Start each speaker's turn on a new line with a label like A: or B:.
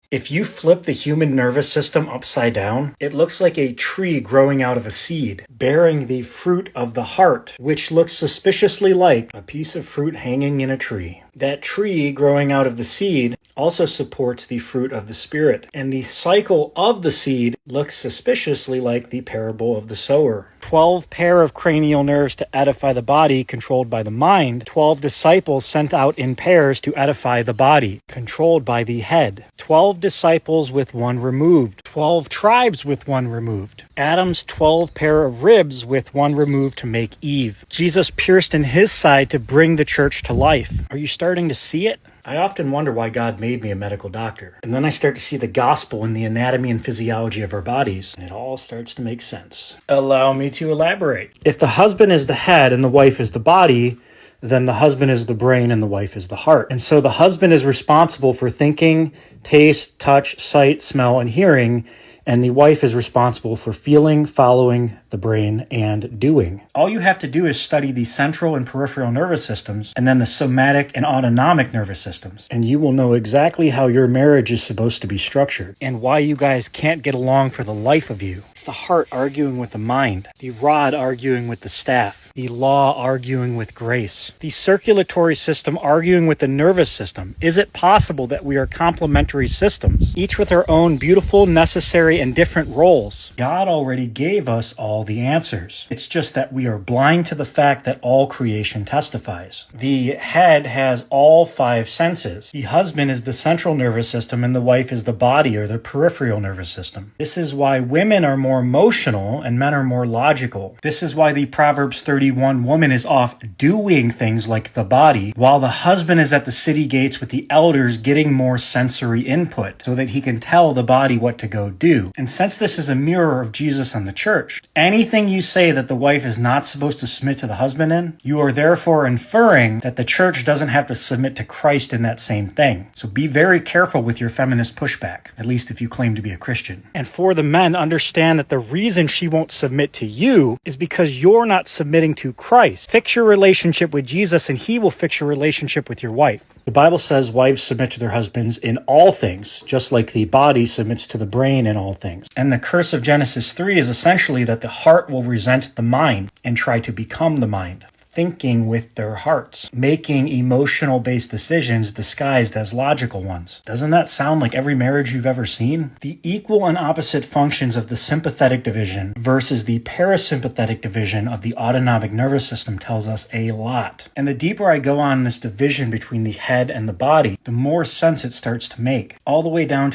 A: If you flip the human nervous system upside down, it looks like a tree growing out of a seed, bearing the fruit of the heart, which looks suspiciously like a piece of fruit hanging in a tree. That tree growing out of the seed also supports the fruit of the Spirit, and the cycle of the seed looks suspiciously like the parable of the sower. 12 pair of cranial nerves to edify the body, controlled by the mind. 12 disciples sent out in pairs to edify the body, controlled by the head. 12 disciples with one removed. 12 tribes with one removed. Adam's 12 pair of ribs with one removed to make Eve. Jesus pierced in his side to bring the church to life. Are you starting to see it? I often wonder why God made me a medical doctor. And then I start to see the gospel in the anatomy and physiology of our bodies, and it all starts to make sense. Allow me to elaborate. If the husband is the head and the wife is the body, then the husband is the brain and the wife is the heart. And so the husband is responsible for thinking, taste, touch, sight, smell, and hearing, and the wife is responsible for feeling, following the brain, and doing. All you have to do is study the central and peripheral nervous systems, and then the somatic and autonomic nervous systems, and you will know exactly how your marriage is supposed to be structured, and why you guys can't get along for the life of you. It's the heart arguing with the mind, the rod arguing with the staff, the law arguing with grace, the circulatory system arguing with the nervous system. Is it possible that we are complementary systems, each with our own beautiful, necessary, and different roles? God already gave us all the answers. It's just that we are blind to the fact that all creation testifies. The head has all 5 senses. The husband is the central nervous system and the wife is the body or the peripheral nervous system. This is why women are more emotional and men are more logical. This is why the Proverbs 31 woman is off doing things like the body, while the husband is at the city gates with the elders getting more sensory input so that he can tell the body what to go do. And since this is a mirror of Jesus and the church, anything you say that the wife is not supposed to submit to the husband in, you are therefore inferring that the church doesn't have to submit to Christ in that same thing. So be very careful with your feminist pushback, at least if you claim to be a Christian. And for the men, understand that the reason she won't submit to you is because you're not submitting to Christ. Fix your relationship with Jesus and he will fix your relationship with your wife. The Bible says wives submit to their husbands in all things, just like the body submits to the brain in all things. And the curse of Genesis 3 is essentially that the heart will resent the mind and try to become the mind, thinking with their hearts, making emotional-based decisions disguised as logical ones. Doesn't that sound like every marriage you've ever seen? The equal and opposite functions of the sympathetic division versus the parasympathetic division of the autonomic nervous system tells us a lot. And the deeper I go on this division between the head and the body, the more sense it starts to make, all the way down to